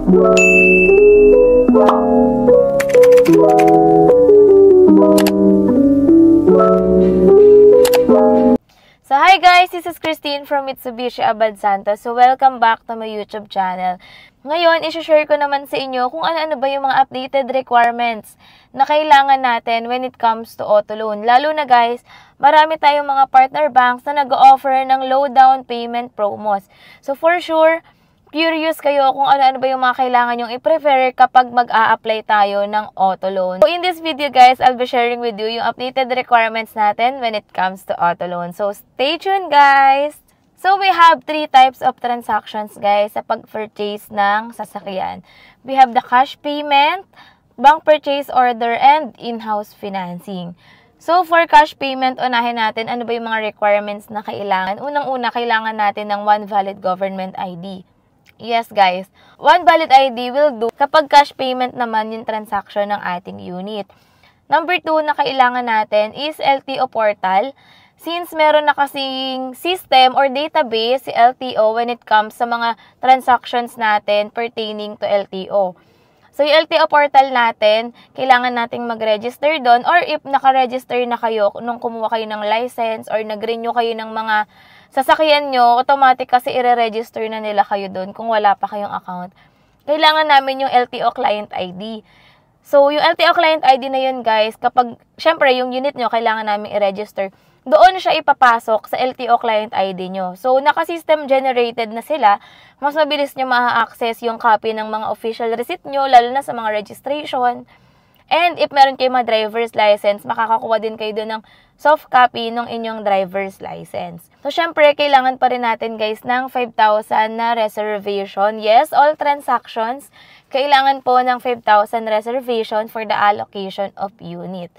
So hi guys, this is Christine from Mitsubishi Abad Santos. So welcome back to my YouTube channel. Ngayon, isi-share ko naman sa inyo kung ano-ano ba yung mga updated requirements na kailangan natin when it comes to auto loan. Lalo na guys, marami tayong mga partner banks na nag-offer ng low down payment promos. So for sure, curious kayo kung ano-ano ba yung mga kailangan yung i-prefer kapag mag-a-apply tayo ng auto loan. So in this video guys, I'll be sharing with you yung updated requirements natin when it comes to auto loan. So stay tuned guys! So we have 3 types of transactions guys sa pag-purchase ng sasakyan. We have the cash payment, bank purchase order, and in-house financing. So for cash payment, unahin natin ano ba yung mga requirements na kailangan. Unang-una, kailangan natin ng one valid government ID. Yes guys, one valid ID will do kapag cash payment naman yung transaction ng ating unit. Number 2 na kailangan natin is LTO portal. Since meron na kasing system or database si LTO when it comes sa mga transactions natin pertaining to LTO. So yung LTO portal natin, kailangan nating mag-register doon, or if naka-register na kayo nung kumuha kayo ng license or nag-renew kayo ng mga sasakyan nyo, automatic kasi i-register na nila kayo doon kung wala pa kayong account. Kailangan namin yung LTO client ID. So, yung LTO client ID na yun guys, kapag, syempre, yung unit nyo, kailangan namin i-register. Doon siya ipapasok sa LTO client ID nyo. So, naka-system generated na sila, mas mabilis nyo ma-access yung copy ng mga official receipt nyo, lalo na sa mga registration. And if meron kayo mga driver's license, makakakuha din kayo doon ng soft copy ng inyong driver's license. So, syempre, kailangan pa rin natin guys ng 5,000 na reservation. Yes, all transactions, kailangan po ng 5,000 reservation for the allocation of unit.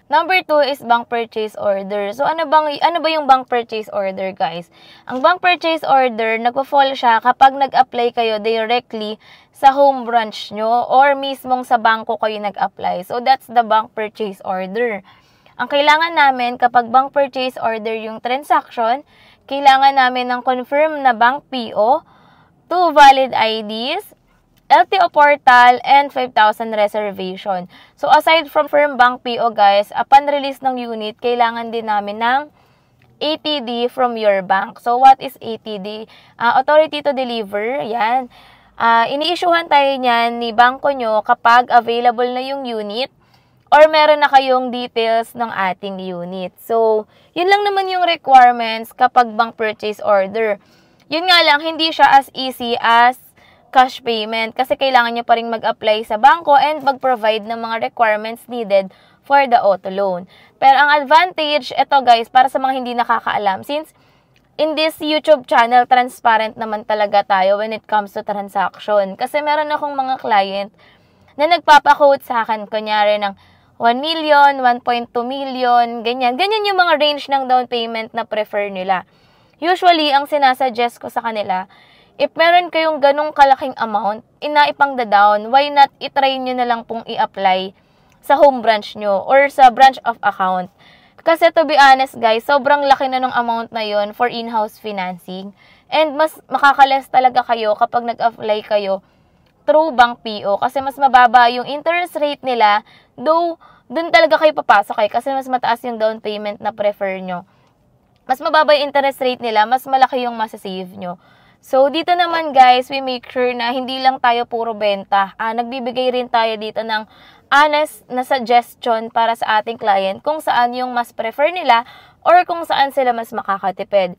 Number 2 is bank purchase order. So, ano ba yung bank purchase order, guys? Ang bank purchase order, nagpo-fall siya kapag nag-apply kayo directly sa home branch nyo or mismong sa bangko kayo nag-apply. So, that's the bank purchase order. Ang kailangan namin kapag bank purchase order yung transaction, kailangan namin ng confirm na bank PO, 2 valid IDs, LTO portal, and 5,000 reservation. So, aside from firm bank PO, guys, upon release ng unit, kailangan din namin ng ATD from your bank. So, what is ATD? Authority to deliver. Yan. Ini-issuehan tayo niyan ni bangko nyo kapag available na yung unit or meron na kayong details ng ating unit. So, yun lang naman yung requirements kapag bank purchase order. Yun nga lang, hindi siya as easy as cash payment kasi kailangan nyo pa rin mag-apply sa bangko and mag-provide ng mga requirements needed for the auto loan. Pero ang advantage, ito guys, para sa mga hindi nakakaalam, since in this YouTube channel, transparent naman talaga tayo when it comes to transaction. Kasi meron akong mga client na nagpapa-quote sa akin, kunyari ng 1 million, 1.2 million, ganyan. Ganyan yung mga range ng down payment na prefer nila. Usually, ang sinasuggest ko sa kanila, if meron kayong ganong kalaking amount, inaipang down, why not itry nyo na lang pong i-apply sa home branch nyo or sa branch of account. Kasi to be honest guys, sobrang laki na ng amount na yon for in-house financing. And mas makakales talaga kayo kapag nag-apply kayo through bank PO. Kasi mas mababa yung interest rate nila, though dun talaga kayo papasok kasi mas mataas yung down payment na prefer nyo. Mas mababa yung interest rate nila, mas malaki yung masasave nyo. So, dito naman guys, we make sure na hindi lang tayo puro benta. Nagbibigay rin tayo dito ng honest na suggestion para sa ating client kung saan yung mas prefer nila or kung saan sila mas makakatipid.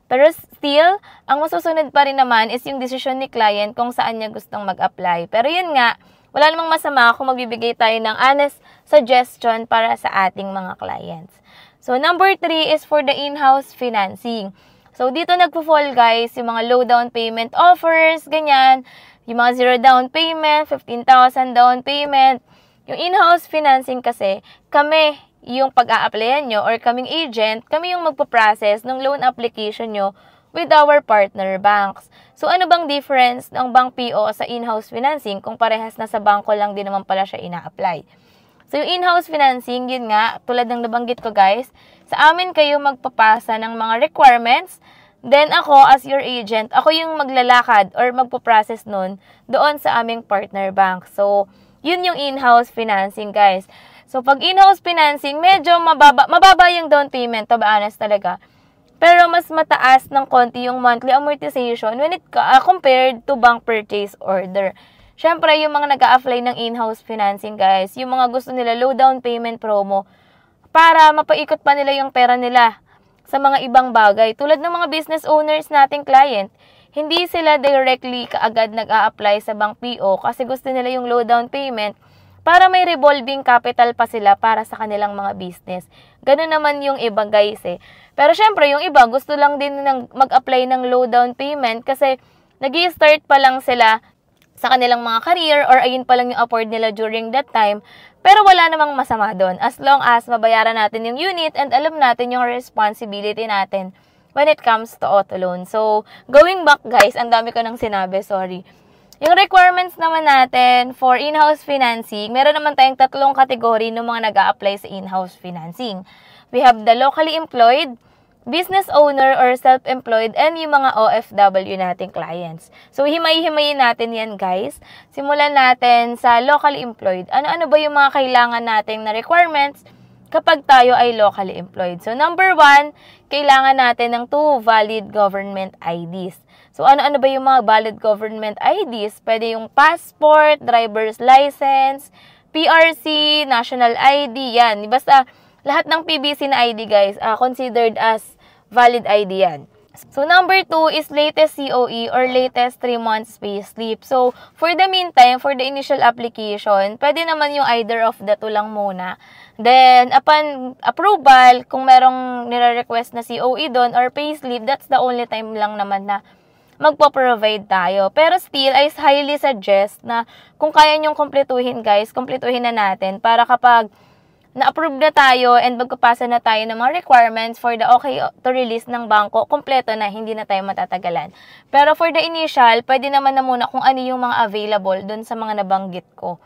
Pero still, ang masusunod pa rin naman is yung decision ni client kung saan niya gustong mag-apply. Pero yun nga, wala namang masama kung magbibigay tayo ng honest suggestion para sa ating mga clients. So, number 3 is for the in-house financing. So, dito nagpo-fall guys, yung mga low down payment offers, ganyan. Yung mga 0 down payment, 15,000 down payment. Yung in-house financing kasi, kami yung pag-a-applyan nyo or kaming agent, kami yung magpo-process ng loan application nyo with our partner banks. So, ano bang difference ng bank PO sa in-house financing kung parehas na sa bangko lang din naman pala siya ina-apply? So, yung in-house financing, yun nga, tulad ng nabanggit ko guys, sa amin kayo magpapasa ng mga requirements Then ako, as your agent, ako yung maglalakad or magpo-process nun doon sa aming partner bank. So, yun yung in-house financing, guys. So, pag in-house financing, medyo mababa yung down payment, to be honest talaga. Pero mas mataas ng konti yung monthly amortization when compared to bank purchase order. Syempre, yung mga nag-a-apply ng in-house financing, guys, yung mga gusto nila low down payment promo para mapaikot pa nila yung pera nila sa mga ibang bagay. Tulad ng mga business owners nating client, hindi sila directly kaagad nag-a-apply sa bank PO kasi gusto nila yung low down payment para may revolving capital pa sila para sa kanilang mga business. Ganun naman yung iba, guys eh. Pero syempre, yung iba gusto lang din mag-apply ng low down payment kasi nag-i-start pa lang sila sa kanilang mga career or ayun pa lang yung afford nila during that time. Pero wala namang masama doon as long as mabayaran natin yung unit and alam natin yung responsibility natin when it comes to auto loan. So, going back, guys, ang dami ko nang sinabi, sorry. Yung requirements naman natin for in-house financing, meron naman tayong 3 kategory ng mga nag-a-apply sa in-house financing. We have the locally employed, business owner or self-employed, and yung mga OFW nating clients. So, himay-himayin natin yan, guys. Simulan natin sa locally employed. Ano-ano ba yung mga kailangan nating na requirements kapag tayo ay locally employed? So, number 1, kailangan natin ng 2 valid government IDs. So, ano-ano ba yung mga valid government IDs? Pwede yung passport, driver's license, PRC, national ID, yan. Basta, lahat ng PBC na ID, guys, considered as valid ID yan. So, number 2 is latest COE or latest 3 months payslip. So, for the meantime, for the initial application, pwede naman yung either of the 2 lang muna. Then, upon approval, kung merong nire-request na COE doon or payslip, that's the only time lang naman na magpo-provide tayo. Pero still, I highly suggest na kung kaya nyong kumpletuhin, guys, kumpletuhin na natin para kapag na-approve na tayo and magpapasa na tayo ng mga requirements for the okay to release ng bangko, kompleto na, hindi na tayo matatagalan. Pero for the initial, pwede naman na muna kung ano yung mga available dun sa mga nabanggit ko.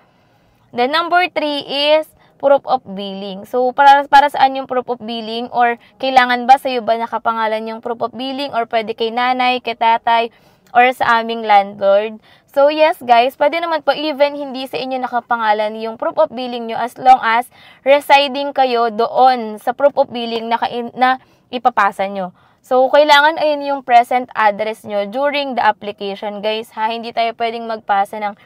Then number 3 is proof of billing. So, para saan yung proof of billing or kailangan ba sa'yo ba nakapangalan yung proof of billing or pwede kay nanay, kay tatay, or sa aming landlord? So, yes guys, pwede naman po even hindi sa inyo nakapangalan yung proof of billing nyo as long as residing kayo doon sa proof of billing na ipapasa nyo. So, kailangan ayun yung present address nyo during the application, guys, ha? Hindi tayo pwedeng magpasa ng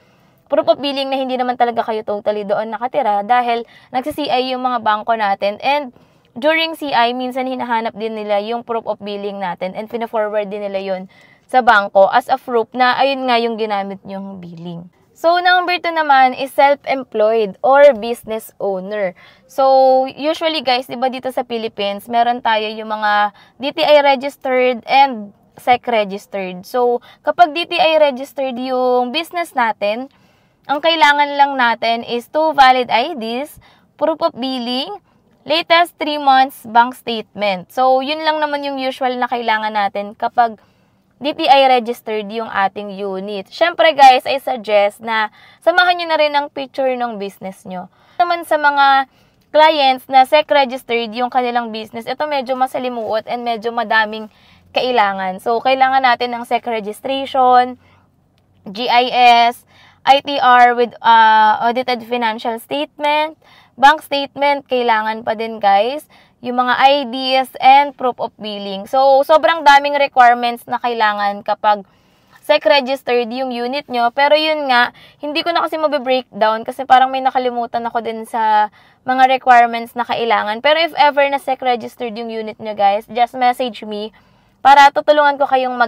proof of billing na hindi naman talaga kayo totally doon nakatira dahil nagsi-CI yung mga bangko natin and during CI, minsan hinahanap din nila yung proof of billing natin and pina-forward din nila yun sa bangko as a proof na ayun nga yung ginamit yung billing. So, number 2 naman is self-employed or business owner. So, usually guys, diba dito sa Philippines, meron tayo yung mga DTI registered and SEC registered. So, kapag DTI registered yung business natin, ang kailangan lang natin is 2 valid IDs, proof of billing, latest 3 months bank statement. So, yun lang naman yung usual na kailangan natin kapag DTI registered yung ating unit. Syempre guys, I suggest na samahan nyo na rin ang picture ng business nyo. Naman sa mga clients na SEC registered yung kanilang business, ito medyo masalimuot and medyo madaming kailangan. So, kailangan natin ng SEC registration, GIS, ITR with audited financial statement, bank statement, kailangan pa din guys, yung mga IDs and proof of billing. So, sobrang daming requirements na kailangan kapag SEC registered yung unit nyo. Pero yun nga, hindi ko na kasi mabe-breakdown kasi parang may nakalimutan ako din sa mga requirements na kailangan. Pero if ever na SEC registered yung unit nyo guys, just message me para tutulungan ko kayong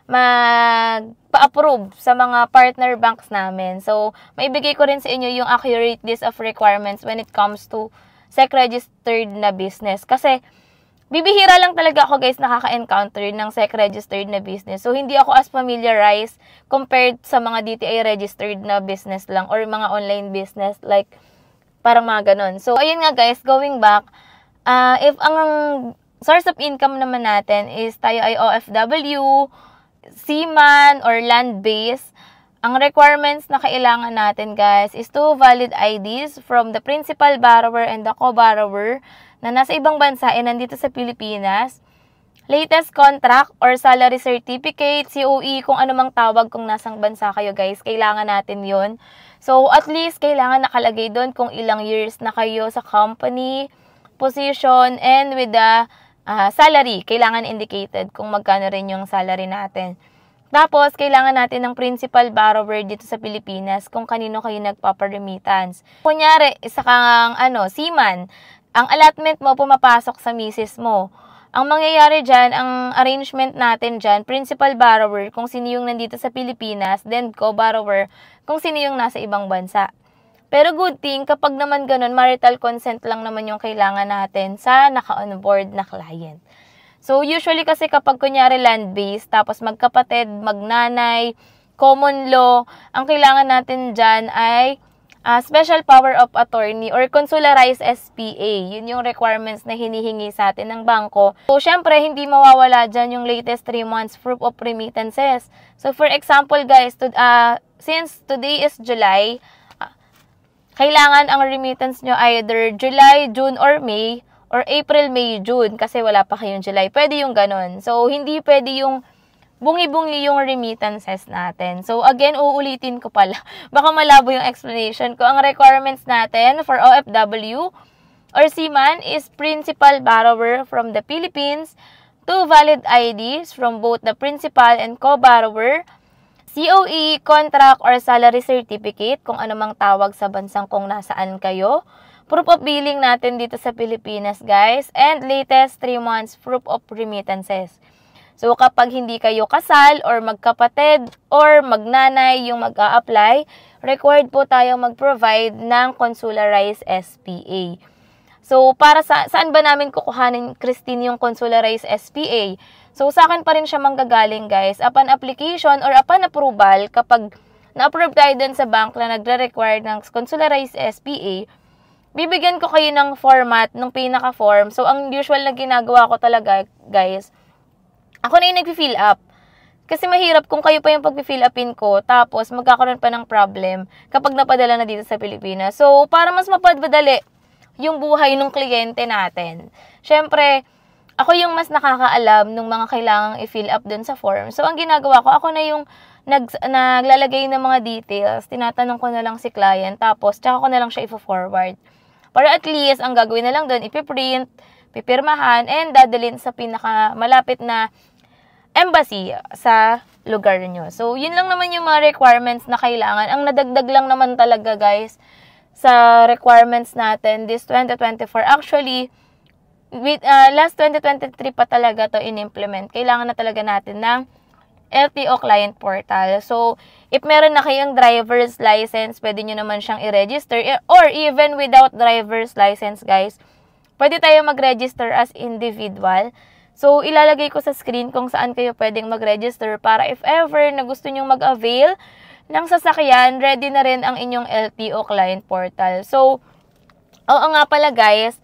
magpa-approve sa mga partner banks namin. So, maibigay ko rin sa inyo yung accurate list of requirements when it comes to SEC registered na business. Kasi, bibihira lang talaga ako guys nakaka-encounter ng SEC registered na business. So, hindi ako as familiarized compared sa mga DTI registered na business lang or mga online business like parang mga ganon. So, ayun nga guys, going back, if ang source of income naman natin is tayo ay OFW, seaman, or land-based, ang requirements na kailangan natin guys is 2 valid IDs from the principal borrower and the co-borrower na nasa ibang bansa and nandito sa Pilipinas, latest contract or salary certificate, COE, kung ano mang tawag kung nasang bansa kayo guys, kailangan natin yon. So, at least kailangan nakalagay doon kung ilang years na kayo sa company, position, and with the salary. Kailangan indicated kung magkano rin yung salary natin. Tapos, kailangan natin ng principal borrower dito sa Pilipinas kung kanino kayo nagpapa-remittance. Kunyari, isa kang seaman, ang allotment mo pumapasok sa misis mo. Ang mangyayari dyan, ang arrangement natin dyan, principal borrower kung sino yung nandito sa Pilipinas, then co-borrower kung sino yung nasa ibang bansa. Pero good thing, kapag naman ganun, marital consent lang naman yung kailangan natin sa naka-onboard na client. So, usually kasi kapag kunyari land-based, tapos magkapatid, magnanay, common law, ang kailangan natin dyan ay special power of attorney or consularized SPA. Yun yung requirements na hinihingi sa atin ng bangko. So, syempre, hindi mawawala dyan yung latest 3 months proof of remittances. So, for example, guys, since today is July, kailangan ang remittance nyo either July, June, or May, or April, May, June, kasi wala pa kayong July. Pwede yung ganun. So, hindi pwede yung bungi-bungi yung remittances natin. So, again, uulitin ko pala. Baka malabo yung explanation ko. Ang requirements natin for OFW or seaman is principal borrower from the Philippines, 2 valid IDs from both the principal and co-borrower, COE, contract, or salary certificate, kung ano mang tawag sa bansang kung nasaan kayo, proof of billing natin dito sa Pilipinas, guys, and latest 3 months proof of remittances. So, kapag hindi kayo kasal or magkapatid or magnanay yung mag-a-apply, required po tayong mag-provide ng consularized SPA. So, para saan ba namin kukuhanin, Christine, yung consularized SPA? So, sa akin pa rin siya manggagaling, guys. Upon application or upon approval, kapag na-approve tayo dun sa bank na nagre-require ng consularized SPA, bibigyan ko kayo ng format, ng pinaka-form. So, ang usual na ginagawa ko talaga, guys, ako na yung nag-fill up. Kasi mahirap kung kayo pa yung pag-fill upin ko, tapos magkakaroon pa ng problem kapag napadala na dito sa Pilipinas. So, para mas mapadali yung buhay ng kliyente natin. Syempre, ako yung mas nakakaalam ng mga kailangang i-fill up dun sa form. So, ang ginagawa ko, ako na yung naglalagay ng mga details, tinatanong ko na lang si client, tapos tsaka ko na lang siya i-forward. Para at least, ang gagawin na lang dun, ipiprint, pipirmahan, and dadalhin sa pinakamalapit na embassy sa lugar nyo. So, yun lang naman yung mga requirements na kailangan. Ang nadagdag lang naman talaga, guys, sa requirements natin this 2024. Actually, last 2023 pa talaga to in-implement. Kailangan na talaga natin ng LTO client portal. So, if meron na kayong driver's license, pwede nyo naman siyang i-register. Or even without driver's license, guys, pwede tayo mag-register as individual. So, ilalagay ko sa screen kung saan kayo pwedeng mag-register para if ever na gusto nyong mag-avail ng sasakyan, ready na rin ang inyong LTO client portal. So, oo nga pala guys,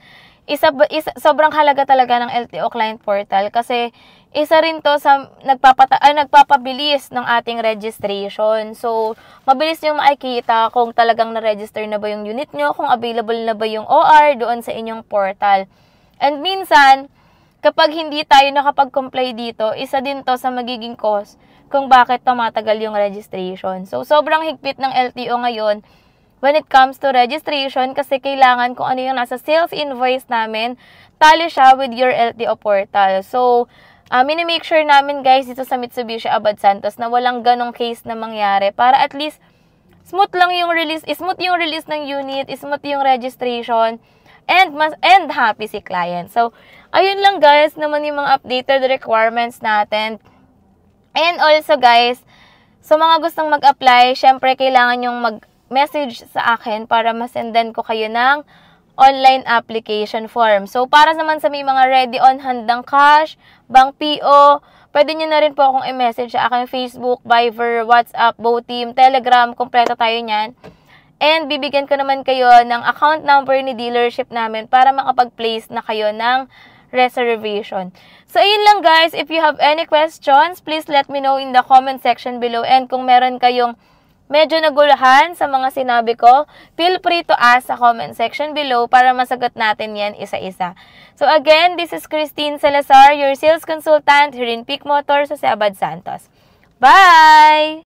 sobrang halaga talaga ng LTO client portal kasi isa rin to sa nagpapabilis ng ating registration. So, mabilis nyo makikita kung talagang na-register na ba yung unit nyo, kung available na ba yung OR doon sa inyong portal. And minsan, kapag hindi tayo nakapag-comply dito, isa din to sa magiging cause kung bakit tumatagal yung registration. So, sobrang higpit ng LTO ngayon when it comes to registration kasi kailangan kung ano yung nasa sales invoice namin, tally siya with your LTO portal. So, minimake sure namin guys dito sa Mitsubishi Abad Santos na walang ganong case na mangyari para at least smooth yung release ng unit, smooth yung registration, and happy si client. So, ayun lang guys naman yung mga updated requirements natin. And also guys, sa mga gustong mag-apply, syempre kailangan yung mag-message sa akin para masendan ko kayo ng online application form. So, para naman sa may mga ready on handang cash, bank PO, pwede nyo na rin po akong i-message sa aking Facebook, Viber, WhatsApp, Boteam, Telegram, kompleto tayo nyan. And bibigyan ko naman kayo ng account number ni dealership namin para makapag-place na kayo ng reservation. So, ayun lang guys. If you have any questions, please let me know in the comment section below. And kung meron kayong medyo naguluhan sa mga sinabi ko, feel free to ask sa comment section below para masagot natin yan isa-isa. So again, this is Christine Salazar, your sales consultant here in Peak Motors sa Abad Santos. Bye!